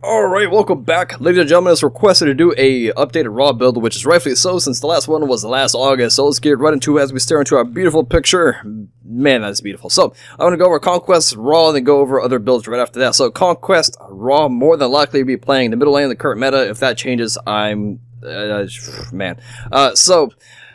Alright, welcome back. Ladies and gentlemen, it's requested to do a updated Raw build, which is rightfully so since the last one was last August. So let's get right into it as we stare into our beautiful picture. Man, that's beautiful. So, I'm going to go over Conquest Raw and then go over other builds right after that. So, Conquest Raw more than likely be playing the middle lane of the current meta. If that changes, I'm... so,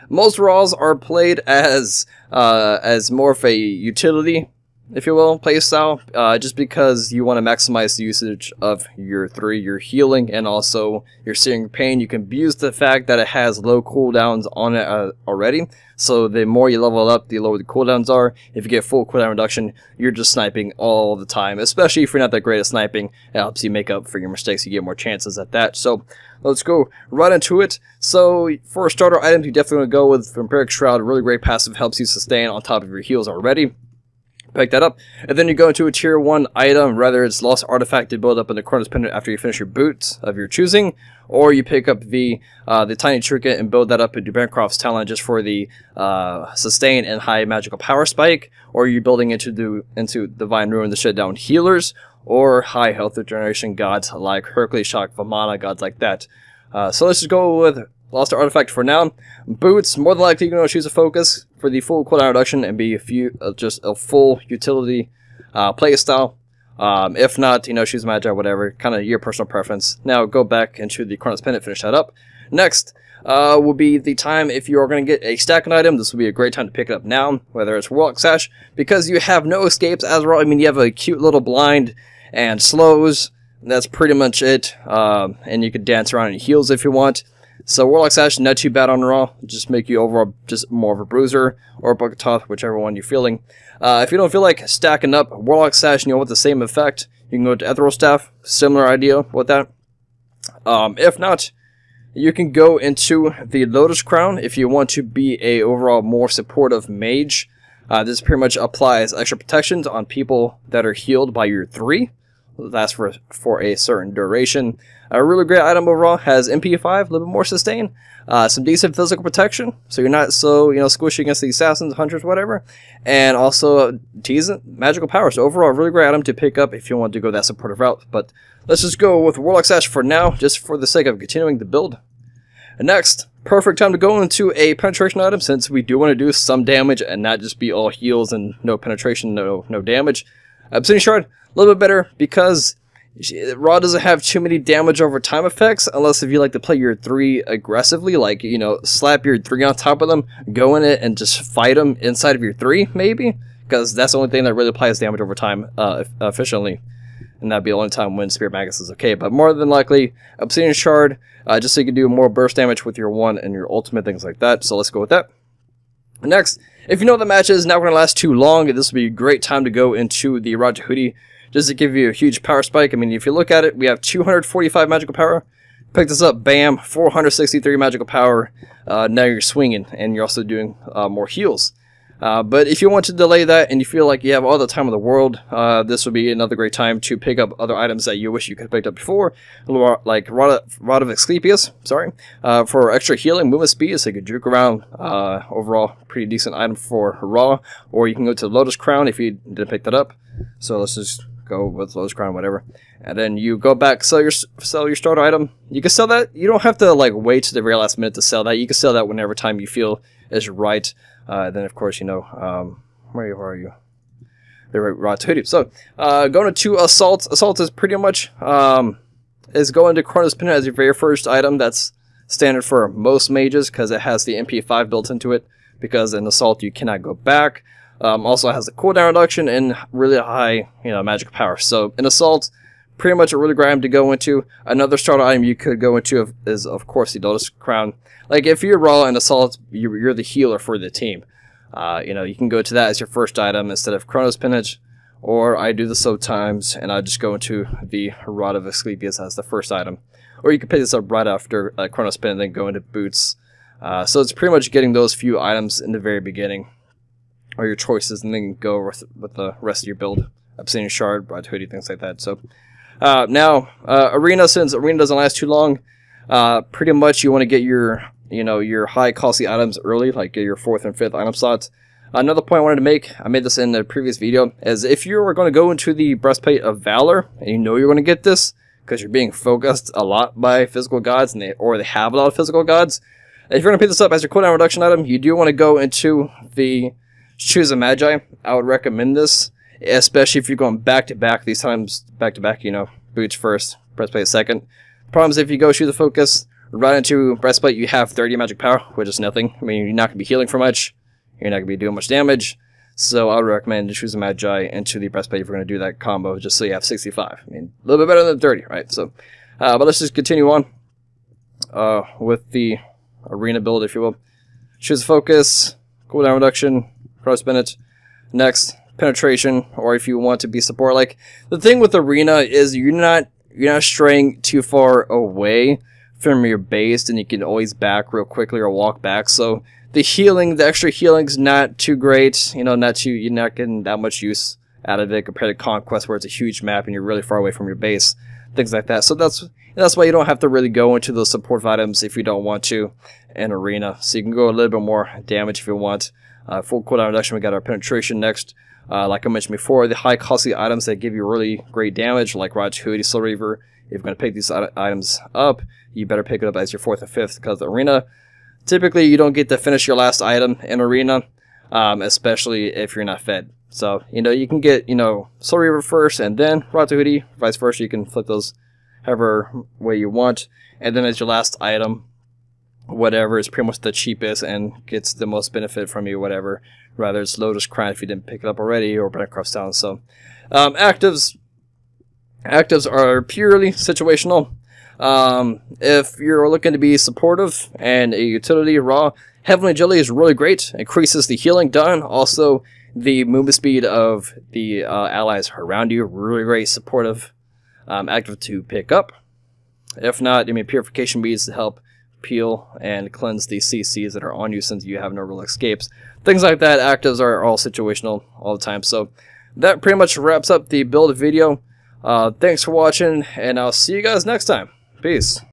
most Raws are played as more of a utility, if you will, playstyle, just because you want to maximize the usage of your healing, and also your searing pain. You can abuse the fact that it has low cooldowns on it already, so the more you level up, the lower the cooldowns are. If you get full cooldown reduction, you're just sniping all the time, especially if you're not that great at sniping. It helps you make up for your mistakes, you get more chances at that. So let's go right into it. So for starter items, you definitely want to go with Vampiric Shroud. Really great passive, helps you sustain on top of your heals already. Pick that up, and then you go into a tier 1 item, whether it's Lost Artifact to build up in the Chronos Pendant after you finish your boots of your choosing, or you pick up the Tiny Trinket and build that up into Bancroft's Talent just for the sustain and high magical power spike, or you're building into Divine Ruin to shut down healers, or high health regeneration gods like Hercules, Shock, Vamana, gods like that. So let's just go with Lost Artifact for now. Boots, more than likely you're going to choose a focus for the full cooldown reduction and be just a full utility playstyle. If not, choose Magi, whatever, kind of your personal preference. Now go back into the Chronos Pendant, finish that up. Next will be the time if you are going to get a stacking item. This will be a great time to pick it up now, whether it's Warlock Sash, because you have no escapes as well. I mean, you have a cute little blind and slows. That's pretty much it. And you can dance around in heals if you want. So Warlock Sash, not too bad on Raw, just make you overall just more of a bruiser, or Bucket Toss, whichever one you're feeling. If you don't feel like stacking up Warlock Sash and you want the same effect, you can go to Ethereal Staff, similar idea with that. If not, you can go into the Lotus Crown if you want to be a overall more supportive mage. This pretty much applies extra protections on people that are healed by your 3. That's for a certain duration. A really great item overall, has MP5, a little bit more sustain, some decent physical protection, so you're not so squishy against the assassins, hunters, whatever, and also decent magical power. So overall, a really great item to pick up if you want to go that supportive route. But let's just go with Warlock Sash for now, just for the sake of continuing the build. And next, perfect time to go into a penetration item, since we do want to do some damage and not just be all heals and no penetration, no damage. Obsidian Shard, a little bit better because Raw doesn't have too many damage over time effects, unless if you like to play your 3 aggressively, like, slap your 3 on top of them, go in it, and just fight them inside of your 3, maybe? Because that's the only thing that really applies damage over time efficiently. And that'd be the only time when Spirit Magus is okay. But more than likely, Obsidian Shard, just so you can do more burst damage with your 1 and your ultimate, things like that. So let's go with that. Next, if you know the match is not going to last too long, this will be a great time to go into the Raw Jehudi, just to give you a huge power spike. I mean, if you look at it, we have 245 magical power. Pick this up, bam, 463 magical power. Now you're swinging, and you're also doing more heals. But if you want to delay that, and you feel like you have all the time in the world, this would be another great time to pick up other items that you wish you could have picked up before, like Rod of Asclepius, for extra healing, movement speed, so you could juke around. Overall, pretty decent item for Raw. Or you can go to Lotus Crown if you didn't pick that up. So let's just go with Lotus Crown, whatever, and then you go back, sell your starter item. You can sell that. You don't have to wait to the very last minute to sell that. You can sell that whenever time you feel is right. Then of course where are you? The Raw Jehudi. So going to Assault. Assault is pretty much is going to Chronos Pendant as your very first item. That's standard for most mages because it has the MP5 built into it. Because in Assault you cannot go back. Also has the cooldown reduction and really high, magic power. So in Assault, pretty much a really great item to go into. Another starter item you could go into is, of course, the Lotus Crown. Like, if you're Raw in Assault, you're the healer for the team. You can go to that as your first item instead of Chronos Pendant, or I do this sometimes, and I just go into the Rod of Asclepius as the first item. Or you can pick this up right after Chronos Pendant, and then go into Boots. So it's pretty much getting those few items in the very beginning, or your choices, and then go with the rest of your build. Obsidian Shard, Raw Jehudi, things like that. So now, Arena, since Arena doesn't last too long, pretty much you want to get your high costly items early, like get your 4th and 5th item slots. Another point I wanted to make, I made this in the previous video, is if you are going to go into the Breastplate of Valor, and you know you're going to get this, because you're being focused a lot by physical gods, and they have a lot of physical gods. If you're going to pick this up as your cooldown reduction item, you do want to go into the Choose a Magi. I would recommend this, especially if you're going back to back. These times, back to back, you know, boots first, breastplate second. Problem is, if you go Choose a Focus right into breastplate, you have 30 magic power, which is nothing. I mean, you're not going to be healing for much. You're not going to be doing much damage. So I would recommend to Choose a Magi into the breastplate if you're going to do that combo, just so you have 65. I mean, a little bit better than 30, right? So, but let's just continue on with the arena build, if you will. Choose a Focus, cooldown reduction, cross spin. Next, penetration, or if you want to be support. Like, the thing with arena is you're not straying too far away from your base, and you can always back real quickly or walk back. So the extra healing's not too great. You know, you're not getting that much use out of it compared to Conquest, where it's a huge map and you're really far away from your base, things like that. So that's why you don't have to really go into those support items if you don't want to in arena. So you can go a little bit more damage if you want. Full cooldown reduction. We got our penetration next. Like I mentioned before, the high costly items that give you really great damage, like Raj Hoodie, Soul Reaver. If you're going to pick these items up, you better pick it up as your 4th and 5th, because the arena, typically you don't get to finish your last item in arena, especially if you're not fed. So, you know, you can get, you know, Soul Reaver first and then Raj Hoodie, vice versa. You can flip those however way you want. And then as your last item, whatever is pretty much the cheapest and gets the most benefit from you, whatever. Rather it's Lotus Crown if you didn't pick it up already, or Bancroft's Town. So actives are purely situational. If you're looking to be supportive and a utility, raw Heavenly Agility is really great. Increases the healing done, also the movement speed of the allies around you. Really great supportive active to pick up. If not, I mean, Purification Beads to help peel and cleanse the CCs that are on you, since you have no real escapes. Things like that. Actives are all situational all the time. So that pretty much wraps up the build video. Thanks for watching, and I'll see you guys next time. Peace.